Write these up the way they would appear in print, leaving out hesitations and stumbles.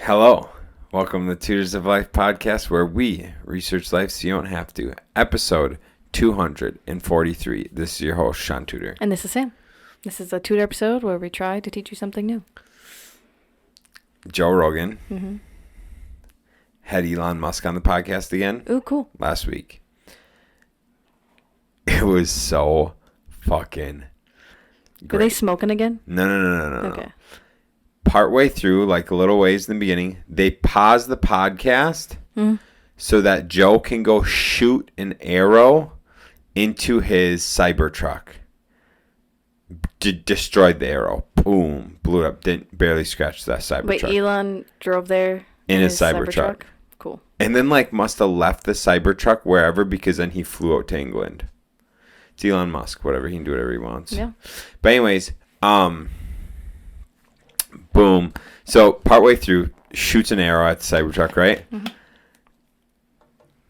Hello. Welcome to the Tutors of Life podcast, where we research life so you don't have to. Episode 243. This is your host, Shaun Tutor. And this is Sam. This is a Tutor episode where we try to teach you something new. Joe Rogan had Elon Musk on the podcast again. Ooh, cool. Last week. It was so fucking great. Were they smoking again? No. Okay. Partway through, like a little ways in the beginning, they paused the podcast so that Joe can go shoot an arrow into his Cybertruck. Destroyed the arrow. Boom. Blew it up. Didn't barely scratch that Cybertruck. Wait, Elon drove there in his Cybertruck. Cool. And then must have left the Cybertruck wherever, because then he flew out to England. It's Elon Musk. Whatever. He can do whatever he wants. Yeah. But anyways, boom. So partway through, shoots an arrow at the Cybertruck, right?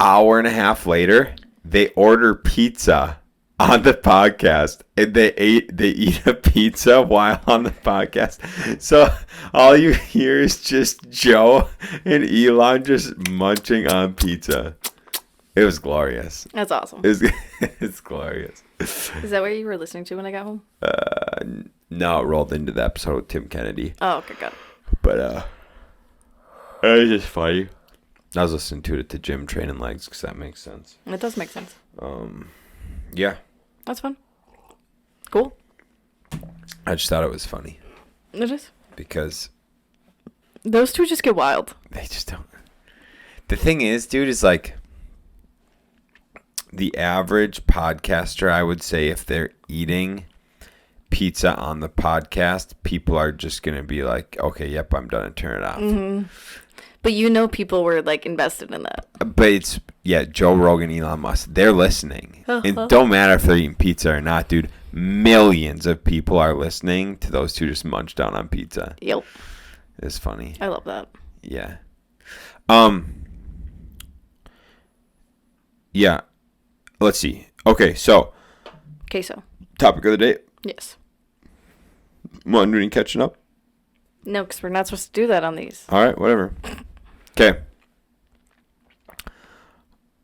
Hour and a half later, they order pizza on the podcast, and they eat a pizza while on the podcast. So all you hear is just Joe and Elon just munching on pizza. It was glorious. That's awesome. It's glorious. Is that what you were listening to when I got home? No, it rolled into the episode with Tim Kennedy. Oh, okay, got it. But it was just funny. I was listening to it gym training legs, because that makes sense. It does make sense. Yeah. That's fun. Cool. I just thought it was funny. It is. Because those two just get wild. they just don't. The thing is, dude, is like the average podcaster, I would say, if they're eating pizza on the podcast, people are just going to be like, okay, yep, I'm done, and turn it off. But people were invested in that. But it's, Joe Rogan, Elon Musk, they're listening. It don't matter if they're eating pizza or not, dude. Millions of people are listening to those two just munch down on pizza. Yep. It's funny. I love that. Yeah. Yeah. Let's see. Okay, so. Topic of the day. Yes. Wondering, catching up? No, because we're not supposed to do that on these. All right, whatever. Okay.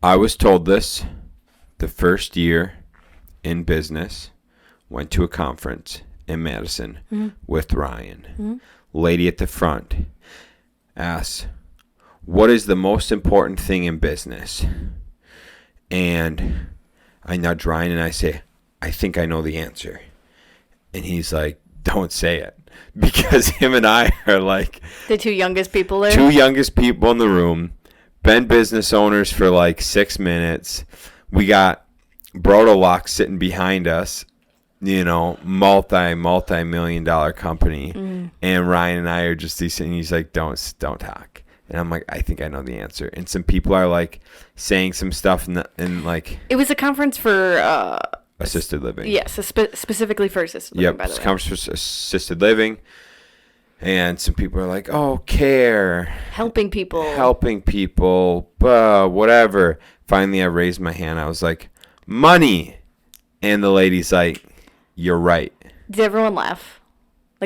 I was told this the first year in business. Went to a conference in Madison with Ryan. Lady at the front asks, what is the most important thing in business? And I nudge Ryan and I say, I think I know the answer. And he's like, don't say it. Because him and I are like the two youngest people there. Two youngest people in the room. Been business owners for 6 minutes. We got Brodolock sitting behind us. Multi-million dollar company. And Ryan and I are just decent. And he's like, don't talk. And I'm like, I think I know the answer. And some people are saying some stuff and It was a conference for assisted living. Yes, specifically for assisted living, by the way. Yep, conference for assisted living. And some people are like, oh, care. Helping people, whatever. Finally, I raised my hand. I was like, money. And the lady's like, you're right. Did everyone laugh?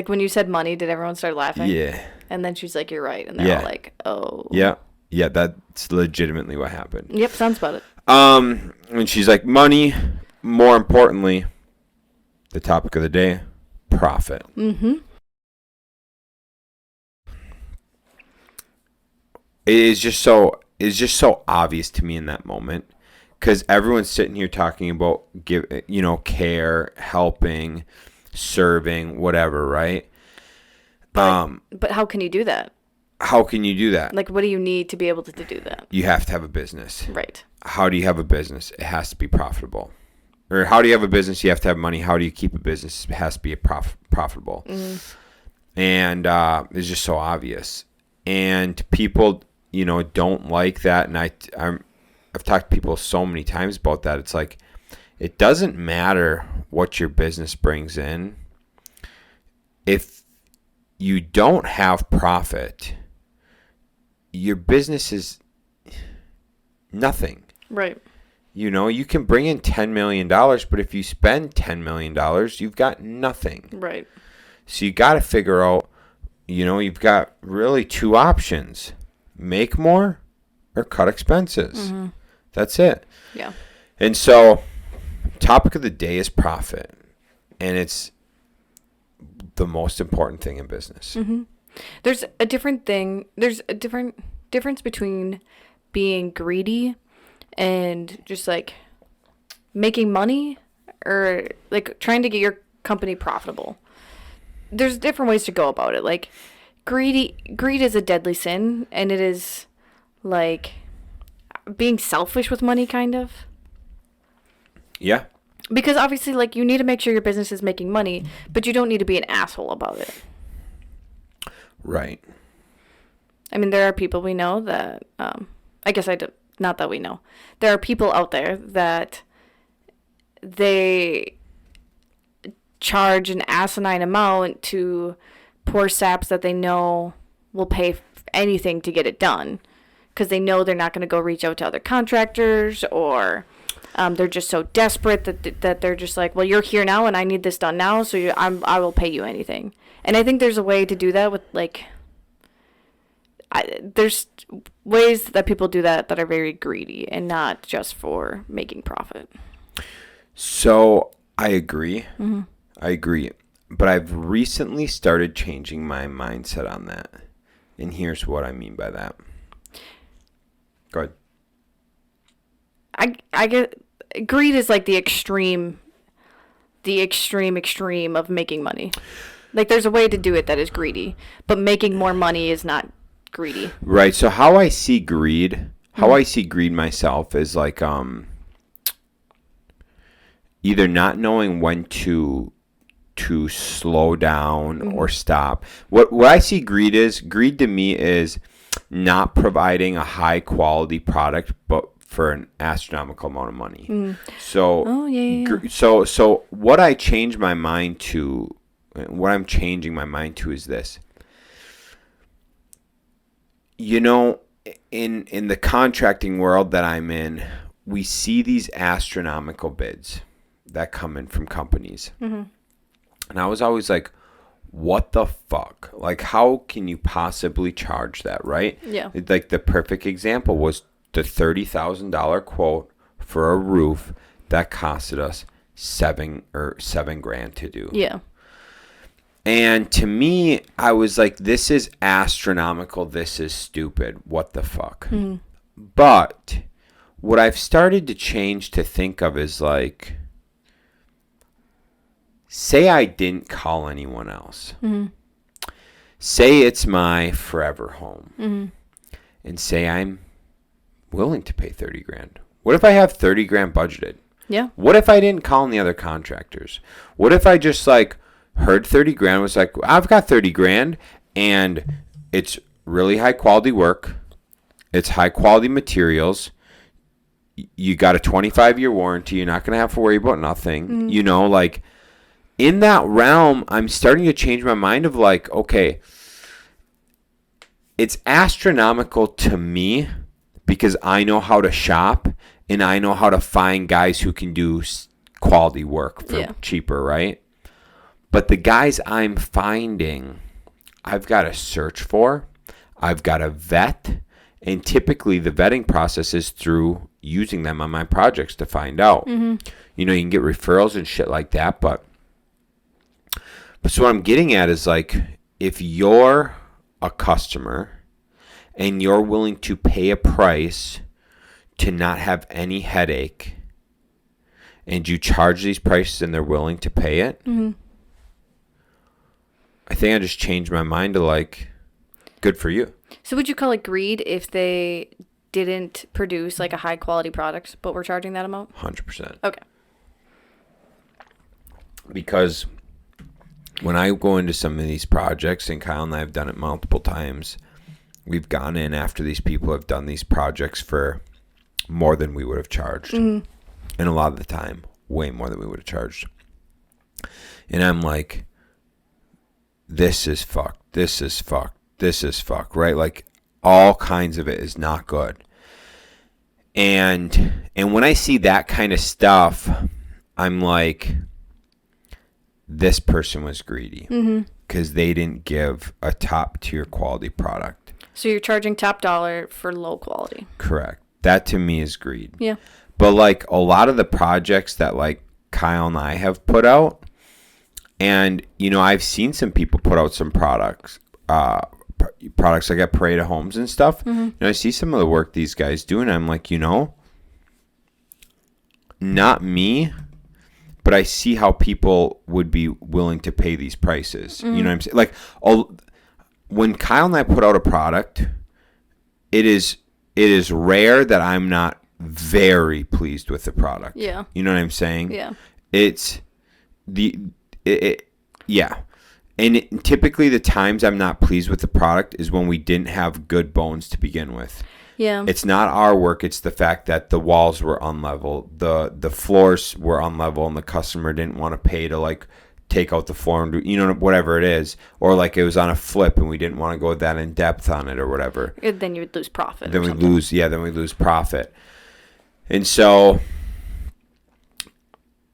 When you said money, did everyone start laughing? Yeah. And then she's like, you're right. And they're all like, oh. Yeah. Yeah, that's legitimately what happened. Yep, sounds about it. And she's like, money. More importantly, the topic of the day, profit. It's just so obvious to me in that moment, because everyone's sitting here talking about care, helping, serving, whatever, right? But how can you do that? How can you do that? What do you need to be able to do that? You have to have a business. Right. How do you have a business? It has to be profitable. Or how do you have a business? You have to have money. How do you keep a business? It has to be profitable. And it's just so obvious. And people, don't like that. And I've talked to people so many times about that. It's like, it doesn't matter what your business brings in. If you don't have profit, your business is nothing. Right. You can bring in $10 million, but if you spend $10 million, you've got nothing. Right. So you got to figure out you've got really two options: make more or cut expenses. That's it. Yeah. And so, topic of the day is profit, and it's the most important thing in business. There's a different difference between being greedy and just like making money, or like trying to get your company profitable. There's different ways to go about it. Like greed is a deadly sin, and it is like being selfish with money, kind of. Yeah. Because obviously, like, you need to make sure your business is making money, but you don't need to be an asshole about it. Right. I mean, there are people we know that, I guess not that we know. There are people out there that they charge an asinine amount to poor saps that they know will pay anything to get it done, because they know they're not going to go reach out to other contractors, or they're just so desperate that they're just like, well, you're here now and I need this done now, so I will pay you anything. And I think there's a way to do that with, like, there's ways that people do that are very greedy and not just for making profit. So I agree. I agree. But I've recently started changing my mindset on that. And here's what I mean by that. Go ahead. I get greed is like the extreme of making money. Like, there's a way to do it that is greedy, but making more money is not greedy. Right. So how I see greed myself is like either not knowing when to slow down or stop. What I see greed to me is not providing a high quality product, but for an astronomical amount of money. So, so what I'm changing my mind to is this. In the contracting world that I'm in, we see these astronomical bids that come in from companies. And I was always like, what the fuck? Like, how can you possibly charge that, right? Yeah. Like, the perfect example was the $30,000 quote for a roof that costed us $7,000 to do. Yeah. And to me, I was like, this is astronomical. This is stupid. What the fuck? But what I've started to change to think of is like, say I didn't call anyone else. Say it's my forever home. And say I'm willing to pay $30,000. What if I have $30,000 budgeted? Yeah. What if I didn't call any other contractors? What if I just like heard $30,000, was like, I've got $30,000 and it's really high quality work. It's high quality materials. You got a 25-year warranty. You're not going to have to worry about nothing. Like, in that realm, I'm starting to change my mind of like, okay, it's astronomical to me because I know how to shop and I know how to find guys who can do quality work for cheaper, right? But the guys I'm finding, I've got to search for, I've got to vet, and typically the vetting process is through using them on my projects to find out. You can get referrals and shit like that, but so what I'm getting at is like, if you're a customer and you're willing to pay a price to not have any headache, and you charge these prices and they're willing to pay it, I think I just changed my mind to like, good for you. So would you call it greed if they didn't produce like a high quality product, but we're charging that amount? 100%. Okay. Because when I go into some of these projects, and Kyle and I have done it multiple times, we've gone in after these people have done these projects for more than we would have charged. And a lot of the time, way more than we would have charged. And I'm like, this is fucked. This is fucked. This is fucked, right? Like, all kinds of it is not good. And when I see that kind of stuff, I'm like, this person was greedy. because they didn't give a top tier quality product. So you're charging top dollar for low quality. Correct. That to me is greed. Yeah. But like a lot of the projects that like Kyle and I have put out, and you know, I've seen some people put out some products like at Parade of Homes and stuff. And I see some of the work these guys do, and I'm like, you know, not me, but I see how people would be willing to pay these prices. You know what I'm saying? Like, when Kyle and I put out a product, it is rare that I'm not very pleased with the product. Yeah. You know what I'm saying? Yeah. It's yeah. And typically the times I'm not pleased with the product is when we didn't have good bones to begin with. Yeah. It's not our work. It's the fact that the walls were unlevel, the floors were unlevel, and the customer didn't want to pay to like take out the floor and do, you know, whatever it is, or like it was on a flip and we didn't want to go that in depth on it or whatever. Then you would lose profit. Then we lose profit. And so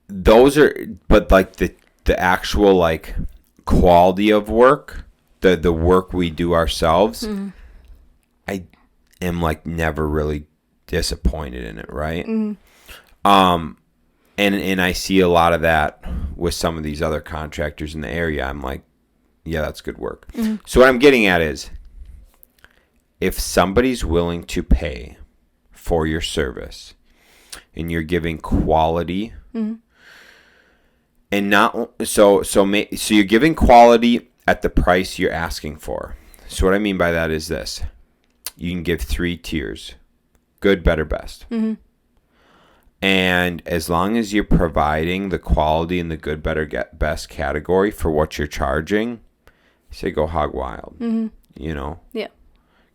those are, but like the actual like quality of work, the work we do ourselves, I am like never really disappointed in it, right? And I see a lot of that with some of these other contractors in the area. I'm like, yeah, that's good work. So what I'm getting at is, if somebody's willing to pay for your service and you're giving quality, and not so you're giving quality at the price you're asking for. So what I mean by that is this: you can give 3 tiers: good, better, best. And as long as you're providing the quality in the good, better, best category for what you're charging, say go hog wild. You know? Yeah.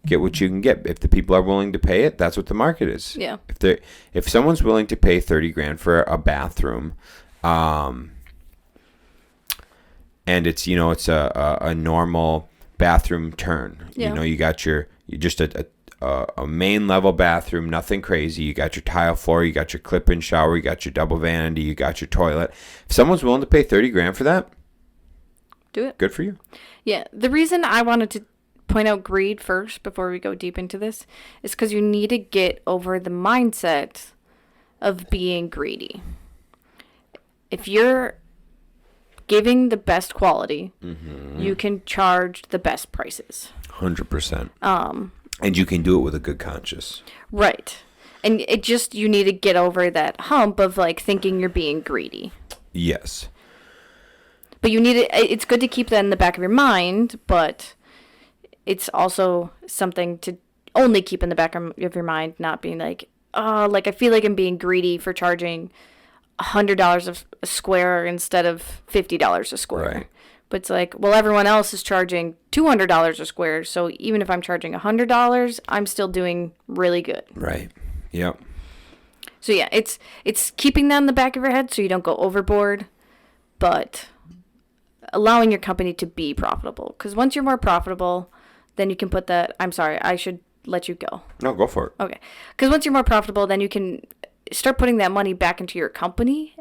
Get what you can get. If the people are willing to pay it, that's what the market is. Yeah. If someone's willing to pay $30,000 for a bathroom, and it's, you know, it's a normal bathroom turn. Yeah. You know, you got you just a main level bathroom, nothing crazy. You got your tile floor, you got your clip-in shower, you got your double vanity, you got your toilet. If someone's willing to pay $30,000 for that, do it. Good for you. Yeah. The reason I wanted to point out greed first before we go deep into this is because you need to get over the mindset of being greedy. If you're giving the best quality, you can charge the best prices. 100%. And you can do it with a good conscience. Right. And you need to get over that hump of like thinking you're being greedy. Yes. But it's good to keep that in the back of your mind, but it's also something to only keep in the back of your mind, not being like, oh, like I feel like I'm being greedy for charging $100 a square instead of $50 a square. Right. But it's like, well, everyone else is charging $200 a square, so even if I'm charging $100, I'm still doing really good. Right. Yep. So yeah, it's keeping that in the back of your head so you don't go overboard, but allowing your company to be profitable. Because once you're more profitable, then you can put that. I'm sorry, I should let you go. No, go for it. Okay. Because once you're more profitable, then you can start putting that money back into your company,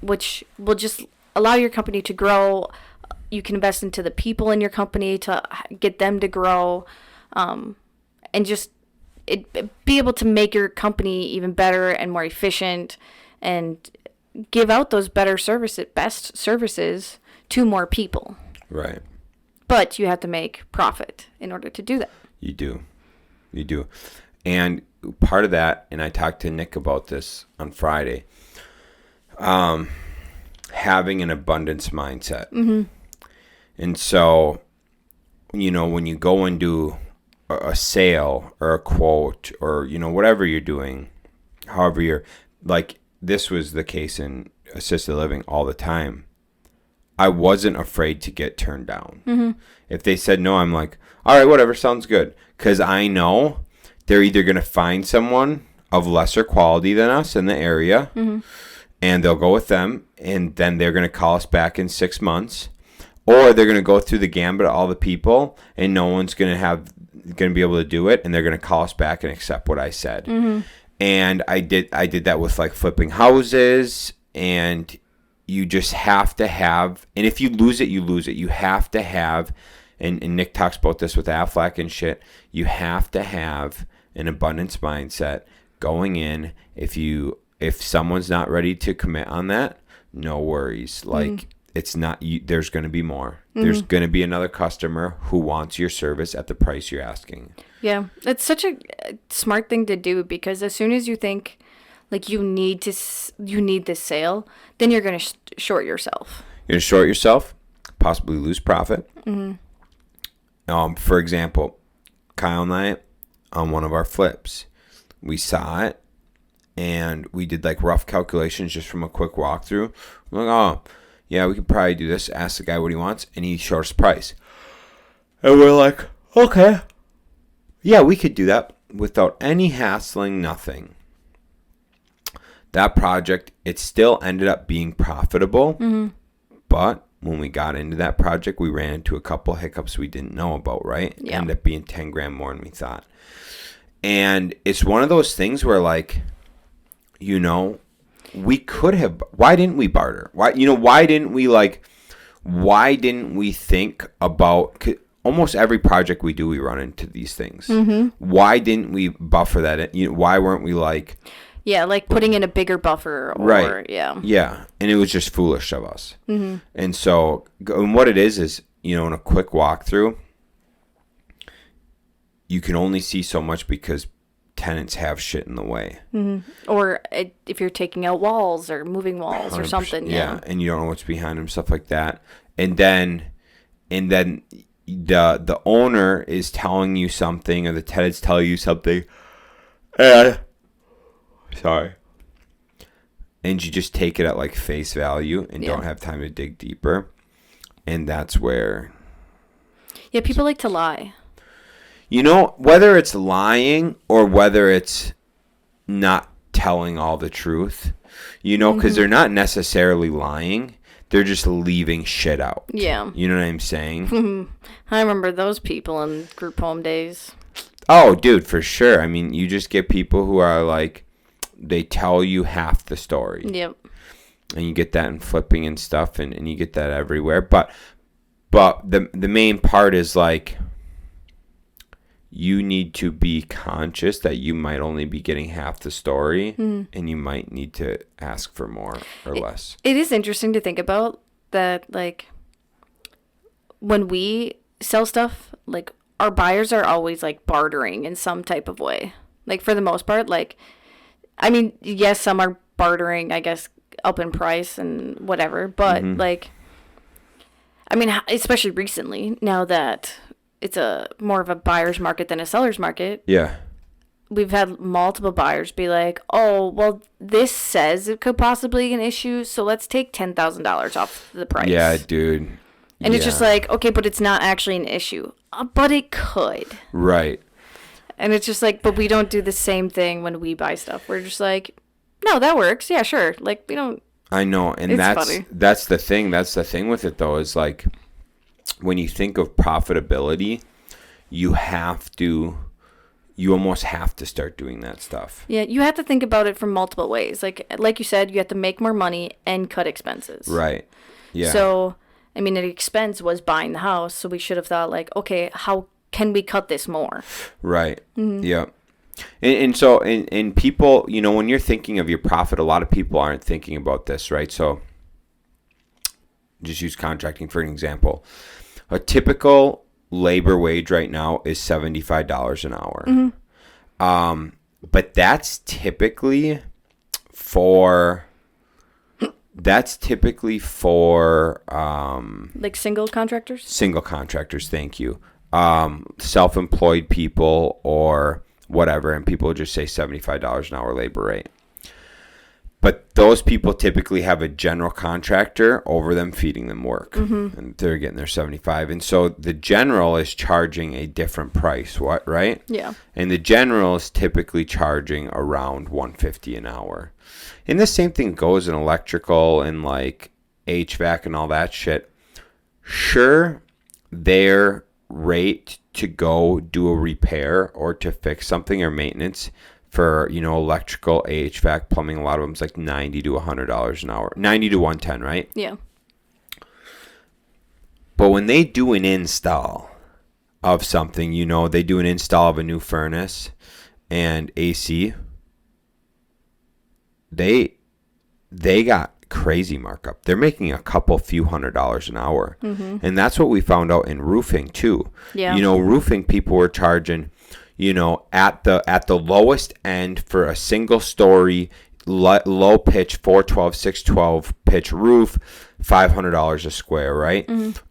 which will just allow your company to grow. You can invest into the people in your company to get them to grow, and just be able to make your company even better and more efficient, and give out those best services to more people. Right. But you have to make profit in order to do that. You do. And part of that, and I talked to Nick about this on Friday, having an abundance mindset. And so, you know, when you go and do a sale or a quote or, you know, whatever you're doing, however you're, like, this was the case in assisted living all the time. I wasn't afraid to get turned down. If they said no, I'm like, all right, whatever, sounds good. Because I know they're either going to find someone of lesser quality than us in the area, and they'll go with them, and then they're going to call us back in 6 months, or they're going to go through the gambit of all the people, and no one's going to be able to do it, and they're going to call us back and accept what I said. And I did that with like flipping houses, and you just have to have, and if you lose it, you lose it. You have to have, and Nick talks about this with Aflac and shit, you have to have an abundance mindset going in. If someone's not ready to commit on that, no worries. Like, it's not, there's going to be more. There's going to be another customer who wants your service at the price you're asking. Yeah, it's such a smart thing to do, because as soon as you think like you need this sale, then you're going to short yourself. You're going to short yourself, possibly lose profit. For example, Kyle and I, on one of our flips, we saw it and we did like rough calculations just from a quick walkthrough. We're like, oh, yeah, we could probably do this. Ask the guy what he wants, and he showed us price. And we're like, okay. Yeah, we could do that without any hassling, nothing. That project, it still ended up being profitable, but when we got into that project, we ran into a couple hiccups we didn't know about, right? It ended up being 10 grand more than we thought. And it's one of those things where, like, you know, we could have, why didn't we barter? Why didn't we think about, almost every project we do, we run into these things. Why didn't we buffer that? Why weren't we like... Yeah, like putting in a bigger buffer. Right. Yeah. And it was just foolish of us. And so, and what it is, you know, in a quick walkthrough, you can only see so much because tenants have shit in the way. Or if you're taking out walls or moving walls or something. Yeah. And you don't know what's behind them, stuff like that. And then the owner is telling you something, or the tenants tell you something. Sorry. And you just take it at like face value and don't have time to dig deeper. And that's where... Yeah, people like to lie. You know, whether it's lying or whether it's not telling all the truth, you know, because they're not necessarily lying. They're just leaving shit out. Yeah. You know what I'm saying? I remember those people in group home days. Oh, dude, for sure. I mean, you just get people who are like... They tell you half the story. Yep. And you get that in flipping and stuff, and you get that everywhere. But the main part is like, you need to be conscious that you might only be getting half the story, and you might need to ask for more or less. It is interesting to think about that, like, when we sell stuff, like, our buyers are always like bartering in some type of way. Like, for the most part, like, I mean, yes, some are bartering, I guess, up in price and whatever. But, like, I mean, especially recently, now that it's more of a buyer's market than a seller's market. Yeah. We've had multiple buyers be like, oh, well, this says it could possibly be an issue, so let's take $10,000 off the price. Yeah, dude. And it's just like, okay, but it's not actually an issue. But it could. Right. And it's just like, but we don't do the same thing when we buy stuff. We're just like, no, that works. Yeah, sure. Like, we don't. I know. And funny. That's the thing. That's the thing with it, though, is like, when you think of profitability, you almost have to start doing that stuff. Yeah, you have to think about it from multiple ways. Like you said, you have to make more money and cut expenses. Right. Yeah. So, I mean, the expense was buying the house. So we should have thought like, okay, how can we cut this more? Right. Yeah. And so people, you know, when you're thinking of your profit, a lot of people aren't thinking about this, right? So just use contracting for an example. A typical labor wage right now is $75 an hour. But that's typically for like single contractors? Single contractors, thank you. Self-employed people or whatever, and people just say $75 an hour labor rate. But those people typically have a general contractor over them feeding them work, and they're getting their 75. And so the general is charging a different price, right? Yeah. And the general is typically charging around $150 an hour. And the same thing goes in electrical and like HVAC and all that shit. Sure, their rate to go do a repair or to fix something or maintenance for, you know, electrical, HVAC, plumbing. A lot of them's like $90 to $100 an hour, 90 to 110, right? Yeah. But when they do an install of something, you know, they do an install of a new furnace and AC, they got crazy markup. They're making a few $100s an hour. And that's what we found out in roofing too. Yeah. You know, roofing, people were charging, you know, at the lowest end for a single story low pitch 412 612 pitch roof, $500 a square, right?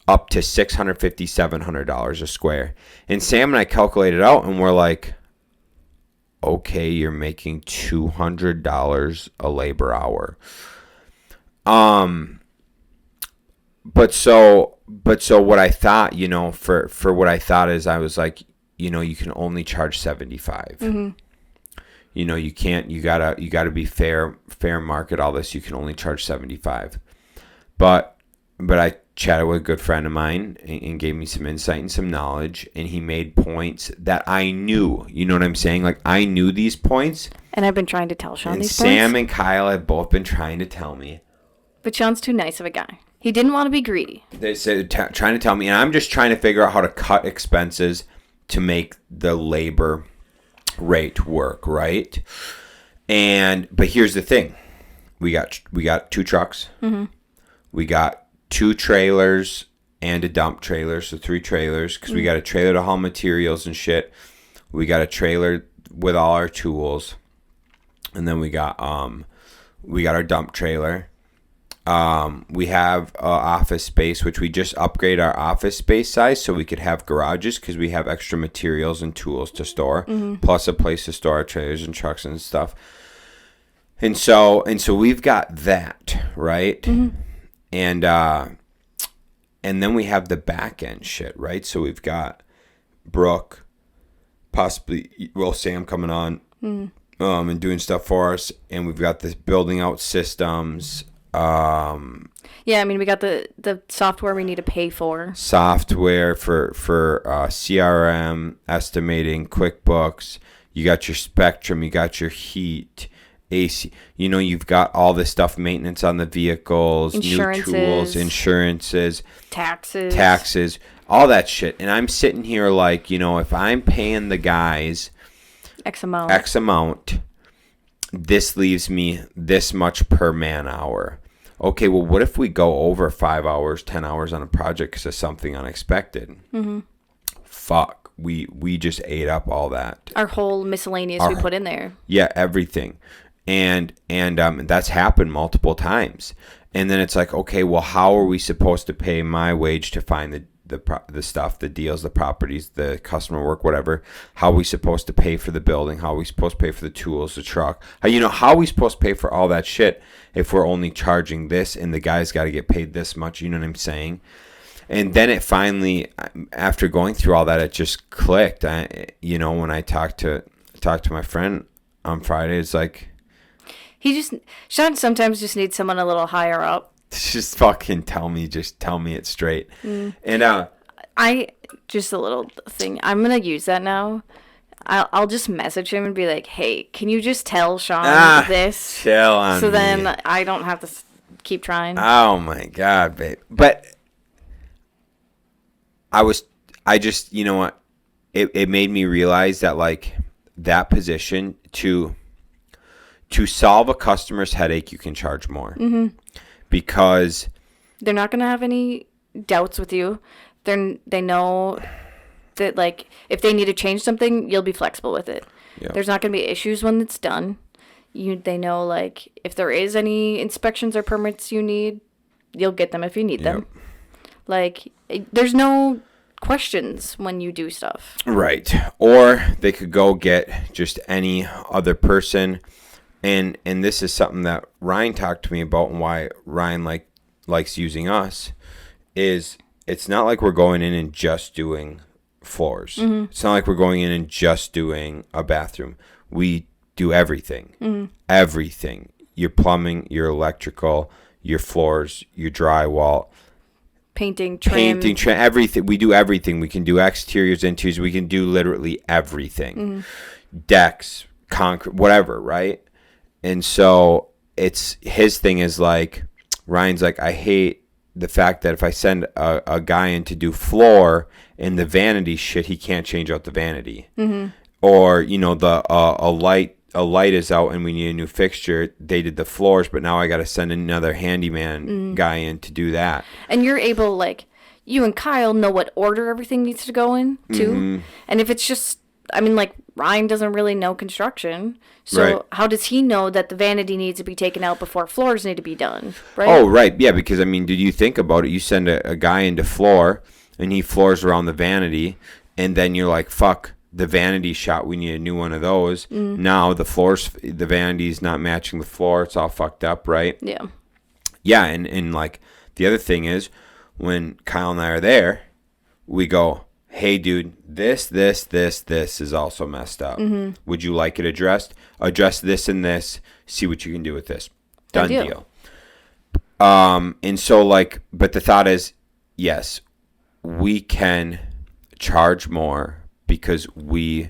Up to $650 $700 a square. And Sam and I calculated out, and we're like, okay, you're making $200 a labor hour. But so what I thought, you know, for what I thought is, I was like, you know, you can only charge 75. You know, you can't, you gotta be fair market all this. You can only charge 75. But I chatted with a good friend of mine and gave me some insight and some knowledge, and he made points that I knew. You know what I'm saying? Like, I knew these points. And I've been trying to tell Shaun and these Sam points. and Kyle have both been trying to tell me. But Shaun's too nice of a guy. He didn't want to be greedy. They said trying to tell me, and I'm just trying to figure out how to cut expenses to make the labor rate work, right? But here's the thing: we got 2 trucks, we got 2 trailers and a dump trailer, so 3 trailers, because we got a trailer to haul materials and shit. We got a trailer with all our tools, and then we got our dump trailer. We have office space, which we just upgrade our office space size so we could have garages, because we have extra materials and tools to store, plus a place to store our trailers and trucks and stuff. And so we've got that, right? And then we have the back end shit, right? So we've got Brooke, possibly, well, Sam coming on, and doing stuff for us, and we've got this building out systems. Yeah, I mean, we got the software we need to pay for. Software for CRM, estimating, QuickBooks. You got your Spectrum, you got your heat, AC. You know, you've got all this stuff, maintenance on the vehicles, new tools, insurances, taxes, all that shit. And I'm sitting here like, you know, if I'm paying the guys X amount, this leaves me this much per man hour. Okay, well, what if we go over 5 hours, 10 hours on a project because of something unexpected? Fuck, we just ate up all that. Our whole miscellaneous we put in there. Yeah, everything. And that's happened multiple times. And then it's like, okay, well, how are we supposed to pay my wage to find the stuff, the deals, the properties, the customer work, whatever? How are we supposed to pay for the building? How are we supposed to pay for the tools, the truck? How are we supposed to pay for all that shit if we're only charging this and the guy's got to get paid this much? You know what I'm saying? And then it finally, after going through all that, it just clicked. When I talked to my friend on Friday, it's like, Shaun sometimes just needs someone a little higher up. Just fucking tell me it straight. And I just a little thing. I'm gonna use that now. I'll just message him and be like, "Hey, can you just tell Shaun this?" Chill on so me. then I don't have to keep trying. Oh my god, babe! But I just you know what? It made me realize that, like, that position to solve a customer's headache, you can charge more. Because they're not going to have any doubts with you. They know that, like, if they need to change something, you'll be flexible with it. Yep. There's not going to be issues when it's done. They know, like, if there is any inspections or permits you need, you'll get them if you need them. Like, there's no questions when you do stuff. Right. Or they could go get just any other person. And this is something that Ryan talked to me about, and why Ryan likes using us is it's not like we're going in and just doing floors. It's not like we're going in and just doing a bathroom. We do everything. Everything. Your plumbing, your electrical, your floors, your drywall. Painting, trim, everything. We do everything. We can do exteriors, interiors. We can do literally everything. Decks, concrete, whatever, right? And so it's his thing is like, Ryan's like, I hate the fact that if I send a guy in to do floor and the vanity shit, he can't change out the vanity. Mm-hmm. Or, you know, a light is out and we need a new fixture. They did the floors, but now I got to send another handyman guy in to do that. And you're able, like, you and Kyle know what order everything needs to go in, too. Mm-hmm. And if it's just, I mean, like, Ryan doesn't really know construction. So right. How does he know that the vanity needs to be taken out before floors need to be done, right? Oh, right. Yeah, because, I mean, did you think about it? You send a guy into floor, and he floors around the vanity, and then you're like, fuck, the vanity shot, we need a new one of those. Mm. Now the vanity's not matching the floor. It's all fucked up, right? Yeah. Yeah, and like, the other thing is, when Kyle and I are there, we go, hey, dude, this is also messed up. Mm-hmm. Would you like it addressed? Address this and this. See what you can do with this. Done deal. And so, like, but the thought is, yes, we can charge more because we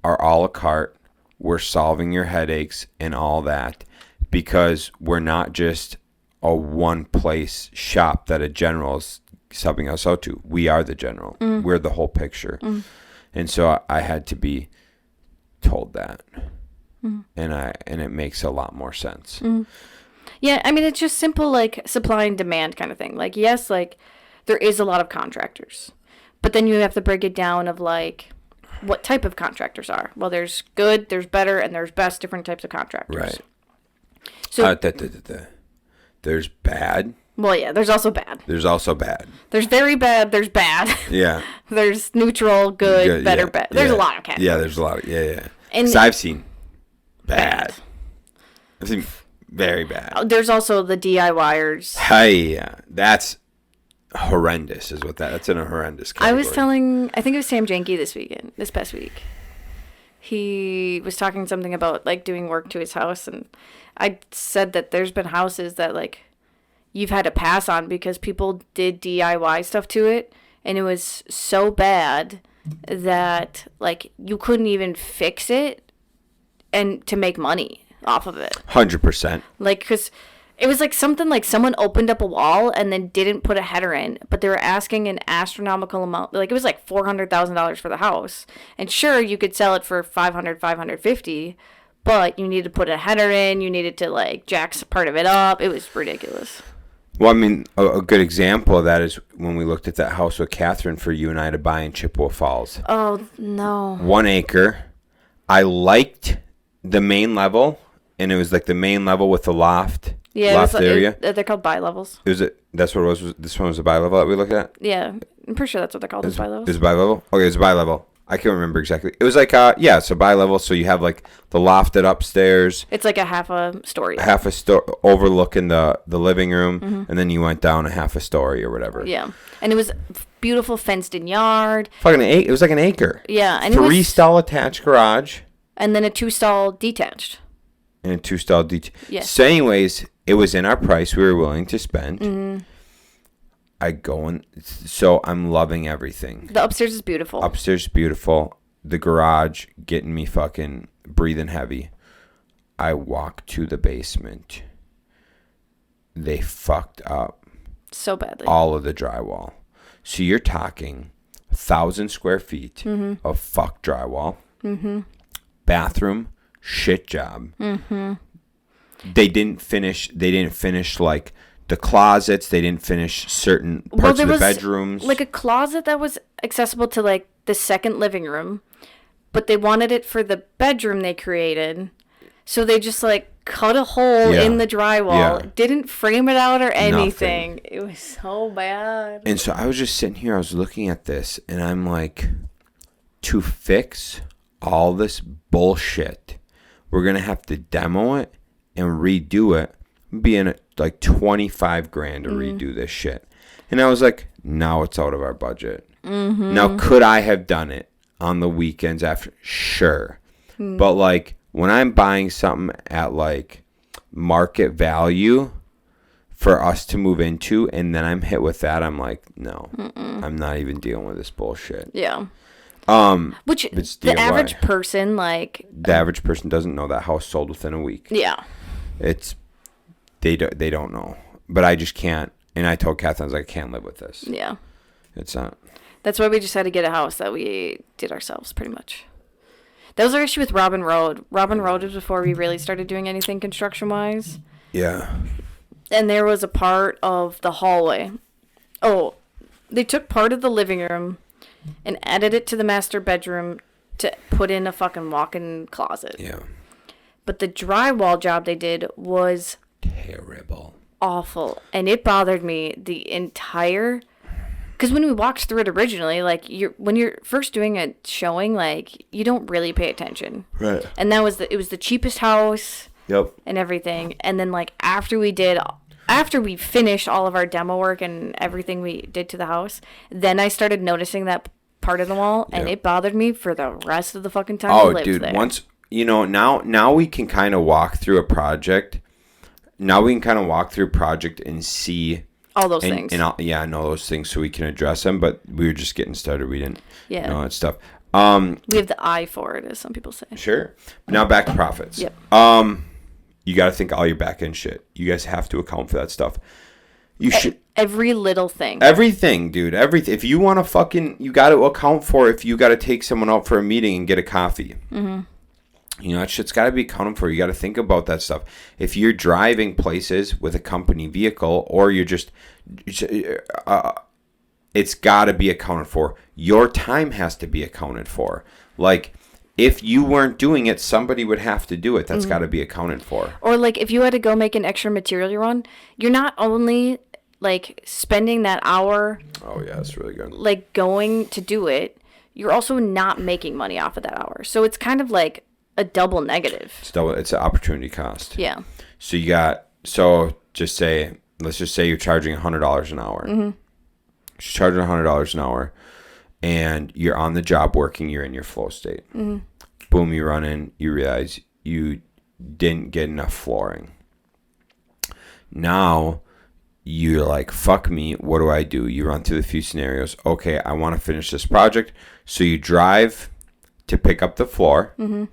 are a la carte. We're solving your headaches and all that because we're not just a one-place shop that a general's subbing us out to. We are the general. Mm. We're the whole picture. Mm. And so I had to be told that. Mm. And it makes a lot more sense. Mm. Yeah, I mean, it's just simple, like, supply and demand kind of thing. Like, yes, like, there is a lot of contractors. But then you have to break it down of, like, what type of contractors are. Well, there's good, there's better, and there's best different types of contractors. Right. So there's bad. Well, yeah, there's also bad. There's also bad. There's very bad. There's bad. Yeah. There's neutral, good, better, bad. There's a lot of categories. Yeah, there's a lot. Yeah. And I've seen bad. I've seen very bad. There's also the DIYers. Hey, yeah, that's horrendous. That's in a horrendous category. I think it was Sam Janke this past week. He was talking something about, like, doing work to his house, and I said that there's been houses that, like, you've had to pass on because people did DIY stuff to it, and it was so bad that, like, you couldn't even fix it and to make money off of it. 100%. Like, because it was like something like someone opened up a wall and then didn't put a header in, but they were asking an astronomical amount. Like, it was like $400,000 for the house. And sure, you could sell it for $500, $550, but you needed to put a header in. You needed to, like, jack part of it up. It was ridiculous. Well, I mean, a good example of that is when we looked at that house with Catherine for you and I to buy in Chippewa Falls. Oh, no. 1 acre. I liked the main level, and it was like the main level with the loft. Yeah, loft area. They're called bi-levels. That's what it was? This one was a bi-level that we looked at? Yeah, I'm pretty sure that's what they're called, bi-levels. It was bi-level? Okay, it's bi-level. I can't remember exactly. It was like, it's a bi-level, so you have, like, the lofted upstairs. It's like a half a story. Overlooking the living room, mm-hmm. and then you went down a half a story or whatever. Yeah, and it was beautiful fenced-in yard. It was like an acre. Yeah. And 3-stall attached garage. And then a 2-stall detached. And a 2-stall detached. Yes. So anyways, it was in our price we were willing to spend. Mm-hmm. So I'm loving everything. The upstairs is beautiful. The garage getting me fucking breathing heavy. I walk to the basement. They fucked up so badly all of the drywall. So you're talking 1,000 square feet mm-hmm. of fuck drywall. Mm-hmm. Bathroom shit job. Mm-hmm. They didn't finish like the closets. They didn't finish certain parts of the bedrooms. Like a closet that was accessible to, like, the second living room, but they wanted it for the bedroom they created. So they just, like, cut a hole in the drywall, didn't frame it out or anything. Nothing. It was so bad. And so I was just sitting here, I was looking at this, and I'm like, to fix all this bullshit, we're going to have to demo it and redo it, being like $25,000 to redo this shit. And I was like, now it's out of our budget. Mm-hmm. Now, could I have done it on the weekends after? Sure. Mm. But, like, when I'm buying something at, like, market value for us to move into, and then I'm hit with that, I'm like, no, I'm not even dealing with this bullshit. Yeah. Which It's the DIY. average person, like... The average person doesn't know that house sold within a week. Yeah. They don't know. But I just can't. And I told Kath, I was like, I can't live with this. Yeah. It's not. That's why we just had to get a house that we did ourselves, pretty much. That was our issue with Robin Road. Robin Road was before we really started doing anything construction-wise. Yeah. And there was a part of the hallway. Oh, they took part of the living room and added it to the master bedroom to put in a fucking walk-in closet. Yeah. But the drywall job they did was terrible. Awful. And it bothered me the entire... Because when we walked through it originally, like, when you're first doing a showing, like, you don't really pay attention. Right. And it was the cheapest house. Yep. And everything. And then, like, after we finished all of our demo work and everything we did to the house, then I started noticing that part of the wall, and it bothered me for the rest of the fucking time we lived there. Once, now we can kind of walk through a project. Now we can kind of walk through a project and see... all those things. And I know those things so we can address them, but we were just getting started. We didn't know that stuff. We have the eye for it, as some people say. Sure. Now back to profits. Yep. You got to think all your back end shit. You guys have to account for that stuff. You should. Every little thing. Everything, dude. Everything. If you want to you got to account for if you got to take someone out for a meeting and get a coffee. Mm-hmm. That shit's got to be accounted for. You got to think about that stuff. If you're driving places with a company vehicle or you're just, it's got to be accounted for. Your time has to be accounted for. Like, if you weren't doing it, somebody would have to do it. That's got to be accounted for. Or, like, if you had to go make an extra material run, you're not only, like, spending that hour. Oh, yeah, that's really good. Like, going to do it, you're also not making money off of that hour. So it's kind of like a double negative. It's an opportunity cost. Yeah. So let's just say you're charging $100 an hour. Mm-hmm. You're charging $100 an hour, and you're on the job working. You're in your flow state. Mm-hmm. Boom, you run in. You realize you didn't get enough flooring. Now you're like, fuck me. What do? You run through the few scenarios. Okay, I want to finish this project. So you drive to pick up the floor. Mm-hmm.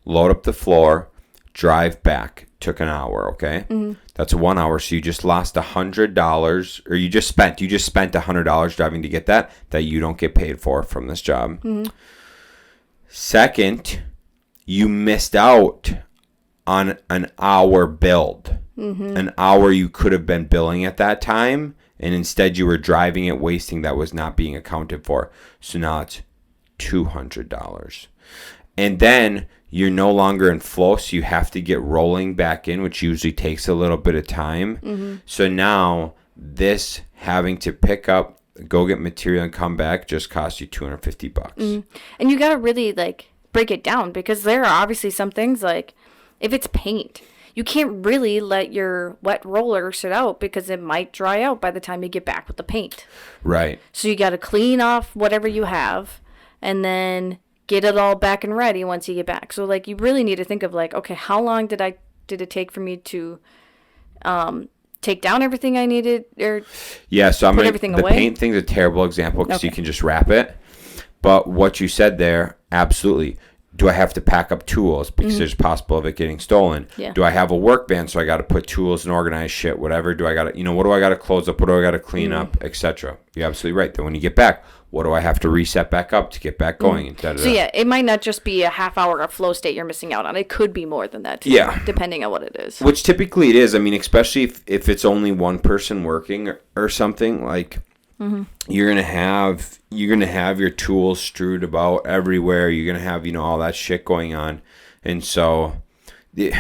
Load up the floor, drive back. Took an hour, okay? Mm-hmm. That's 1 hour, so you just lost $100, or you just spent $100 driving to get that you don't get paid for from this job. Mm-hmm. Second, you missed out on an hour build. Mm-hmm. An hour you could have been billing at that time, and instead you were driving it, wasting that was not being accounted for. So now it's $200. And then you're no longer in flow, so you have to get rolling back in, which usually takes a little bit of time. Mm-hmm. So now this having to pick up, go get material and come back just costs you $250. Mm-hmm. And you got to really, like, break it down, because there are obviously some things, like, if it's paint, you can't really let your wet roller sit out because it might dry out by the time you get back with the paint. Right. So you got to clean off whatever you have and then get it all back and ready once you get back. So, like, you really need to think of, like, okay, how long did it take for me to take down everything I needed, or so put everything away? The paint thing's a terrible example because you can just wrap it. But what you said there, absolutely. Do I have to pack up tools because there's possible of it getting stolen? Yeah. Do I have a work van, so I got to put tools and organize shit, whatever? Do I got to, what do I got to close up? What do I got to clean up, etc.? You're absolutely right. Then when you get back, what do I have to reset back up to get back going? So yeah, it might not just be a half hour of flow state you're missing out on. It could be more than that too, depending on what it is. Which typically it is. I mean, especially if it's only one person working or something, like you're gonna have your tools strewed about everywhere. You're gonna have all that shit going on, and so the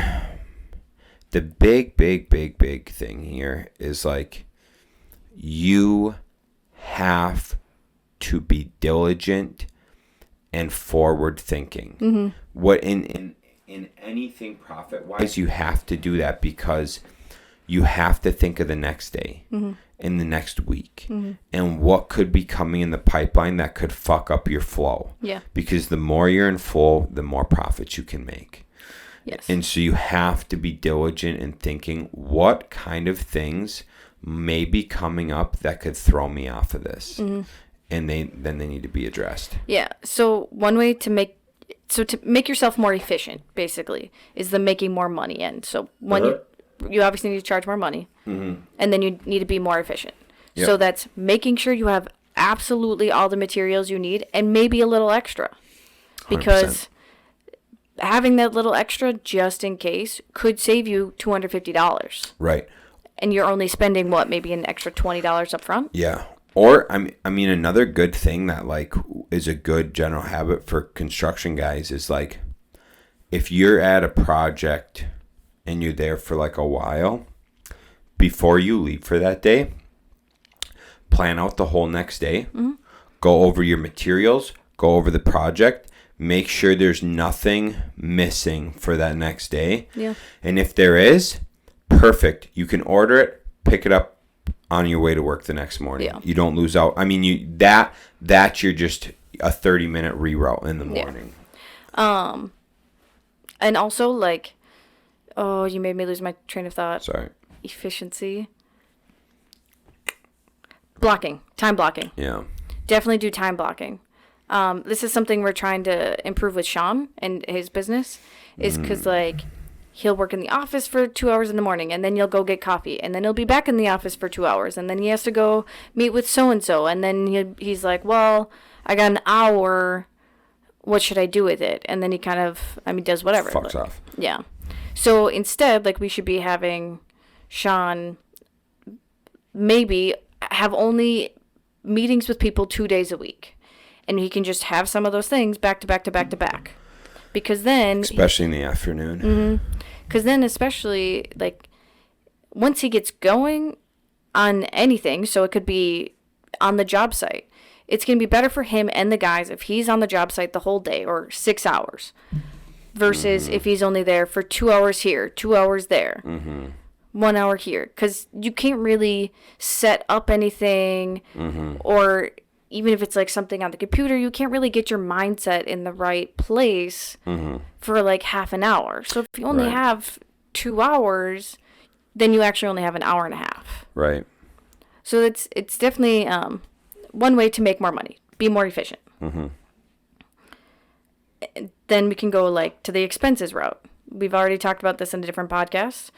big thing here is, like, you have to be diligent and forward thinking. Mm-hmm. What in anything profit wise, you have to do that because you have to think of the next day, in the next week, and what could be coming in the pipeline that could fuck up your flow. Yeah. Because the more you're in flow, the more profits you can make. Yes. And so you have to be diligent in thinking, what kind of things may be coming up that could throw me off of this. Mm-hmm. and then they need to be addressed. Yeah. So one way to make yourself more efficient, basically, is the making more money end. So when you obviously need to charge more money, and then you need to be more efficient. Yep. So that's making sure you have absolutely all the materials you need and maybe a little extra, because 100%. having that little extra just in case could save you $250. Right. And you're only spending maybe an extra $20 up front? Yeah. Or I mean another good thing that like is a good general habit for construction guys is like if you're at a project and you're there for like a while, before you leave for that day, plan out the whole next day. Go over your materials, go over the project, make sure there's nothing missing for that next day. Yeah. And if there is, perfect. You can order it, pick it up on your way to work the next morning. Yeah. You don't lose out. I mean, that's you're just a 30-minute reroute in the morning. Yeah. And also like, oh, you made me lose my train of thought. Sorry. Efficiency. Time blocking. Yeah. Definitely do time blocking. This is something we're trying to improve with Shaun and his business, is because like he'll work in the office for 2 hours in the morning, and then you'll go get coffee, and then he'll be back in the office for 2 hours, and then he has to go meet with so-and-so, and then he's like, well, I got an hour, what should I do with it? And then he kind of, does whatever. Fucks off. Yeah. So instead, like, we should be having Shaun maybe have only meetings with people 2 days a week, and he can just have some of those things back to back to back to back. Because then... Especially in the afternoon. Because then especially, like, once he gets going on anything, so it could be on the job site, it's going to be better for him and the guys if he's on the job site the whole day, or 6 hours, versus if he's only there for 2 hours here, 2 hours there, 1 hour here. Because you can't really set up anything, or... Even if it's like something on the computer, you can't really get your mindset in the right place for like half an hour. So if you only have 2 hours, then you actually only have an hour and a half. Right. So it's definitely one way to make more money, be more efficient. Then we can go like to the expenses route. We've already talked about this in a different podcast.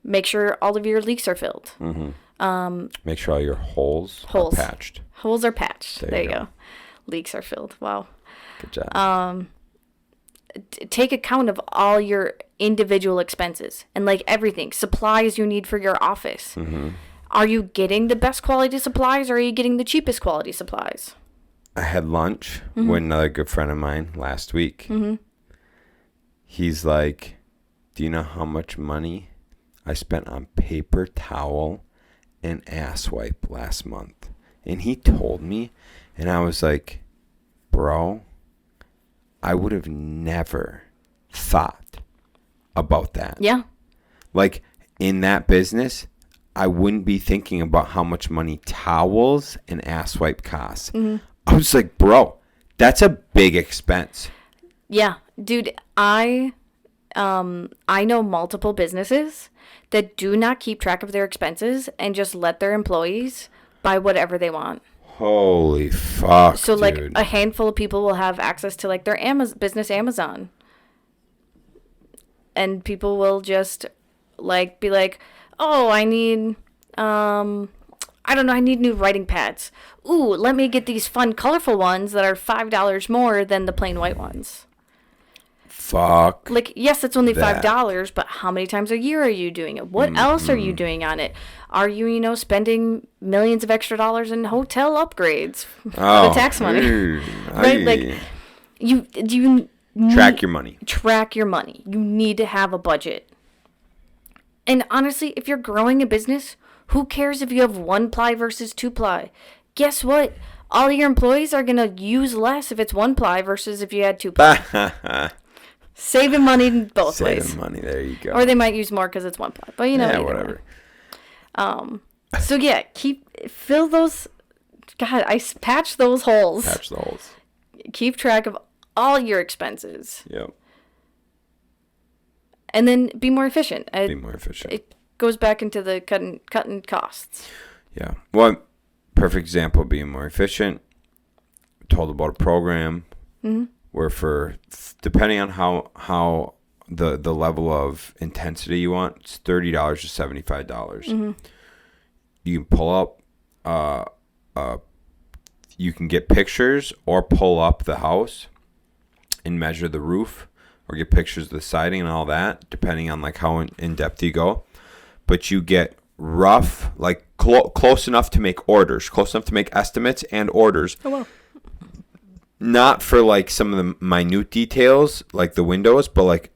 Make sure all of your leaks are filled. Make sure all your holes are patched. Holes are patched. There you go. go. Leaks are filled. Wow. Good job. Take account of all your individual expenses and like everything. Supplies you need for your office. Are you getting the best quality supplies, or are you getting the cheapest quality supplies? I had lunch with another good friend of mine last week. He's like, do you know how much money I spent on paper towel and ass wipe last month? And he told me, and I was like, bro, I would have never thought about that. Yeah. Like, in that business, I wouldn't be thinking about how much money towels and ass wipe cost. I was like, bro, that's a big expense. Yeah. Dude, I know multiple businesses that do not keep track of their expenses and just let their employees buy whatever they want. Holy fuck, So, dude. like, a handful of people will have access to, like, their business Amazon. And people will just, like, be like, oh, I need, I don't know, I need new writing pads. Ooh, let me get these fun, colorful ones that are $5 more than the plain white ones. Fuck. Like, yes, it's only that. $5, but how many times a year are you doing it? What else are you doing on it? Are you, spending millions of extra dollars in hotel upgrades for the tax money? Right? Like, you track your money. Track your money. You need to have a budget. And honestly, if you're growing a business, who cares if you have 1-ply versus 2-ply? Guess what? All your employees are going to use less if it's 1-ply versus if you had 2-ply. Saving money in both ways. Saving money, there you go. Or they might use more because it's 1-ply. But yeah, whatever. So yeah, fill those. God, patch those holes. Patch the holes. Keep track of all your expenses. Yep. And then be more efficient. Be more efficient. It goes back into the cutting costs. Yeah. One perfect example of being more efficient told about a program where depending on how the level of intensity you want, it's $30 to $75. You can pull up, you can get pictures or pull up the house and measure the roof or get pictures of the siding and all that, depending on like how in depth you go. But you get rough, like close enough to make orders, close enough to make estimates and orders. Oh, wow. Not for like some of the minute details, like the windows, but like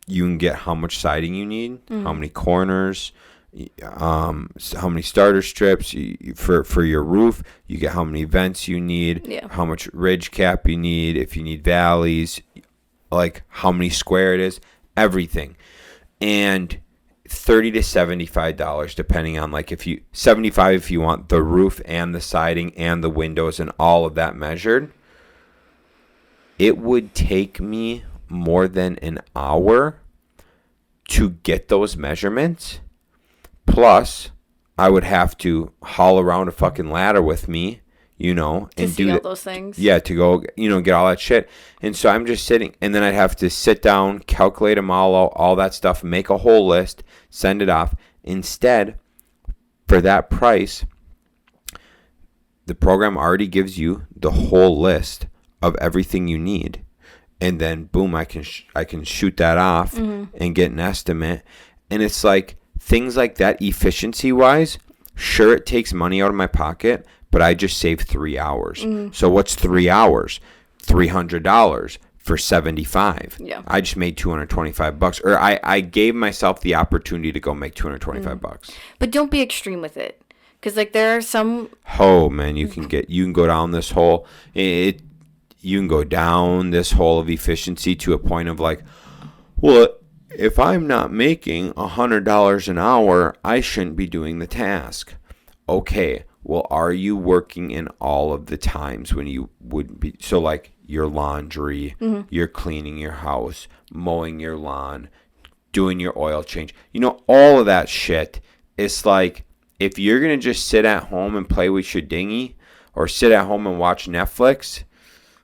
you can get how much siding you need, how many corners, how many starter strips for your roof. You get how many vents you need, how much ridge cap you need, if you need valleys, like how many square it is, everything. And $30 to $75, depending on like $75 if you want the roof and the siding and the windows and all of that measured. It would take me more than an hour to get those measurements. Plus, I would have to haul around a fucking ladder with me, and do all those things. Yeah, to go, get all that shit. And so I'm just sitting, and then I'd have to sit down, calculate them all out, all that stuff, make a whole list, send it off. Instead, for that price, the program already gives you the whole list of everything you need, and then boom, I can shoot that off and get an estimate. And it's like things like that, efficiency wise, sure, it takes money out of my pocket, but I just saved 3 hours. So what's 3 hours? $300 for 75. Yeah, I just made $225, or I gave myself the opportunity to go make $225. But don't be extreme with it, because like there are some. Oh man, you can go down this hole. You can go down this hole of efficiency to a point of like, well, if I'm not making $100 an hour, I shouldn't be doing the task. Okay, well, are you working in all of the times when you would be? So like your laundry, you're cleaning your house, mowing your lawn, doing your oil change. All of that shit. It's like, if you're going to just sit at home and play with your dinghy or sit at home and watch Netflix,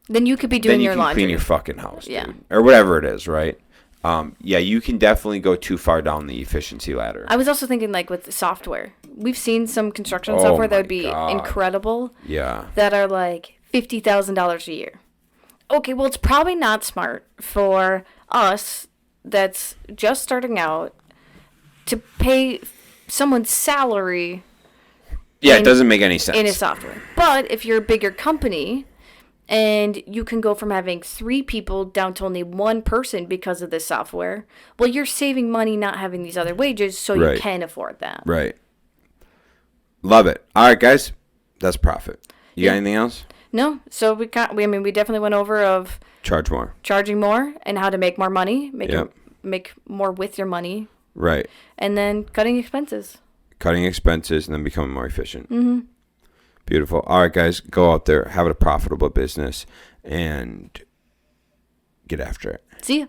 then you could be doing your laundry. Then you can clean your fucking house, dude. Or whatever it is, right? You can definitely go too far down the efficiency ladder. I was also thinking like with software. We've seen some construction software that would be incredible. Yeah. That are like $50,000 a year. Okay, well, it's probably not smart for us that's just starting out to pay someone's salary. Yeah, it doesn't make any sense. In a software. But if you're a bigger company and you can go from having 3 people down to only 1 person because of this software, well, you're saving money not having these other wages, so you can afford that. Right. Love it. All right, guys. That's profit. You got anything else? No. So we definitely went over of charging more and how to make more money, make more with your money. Right. And then cutting expenses And then becoming more efficient. Beautiful. All right, guys, go out there, have a profitable business, and get after it. See ya.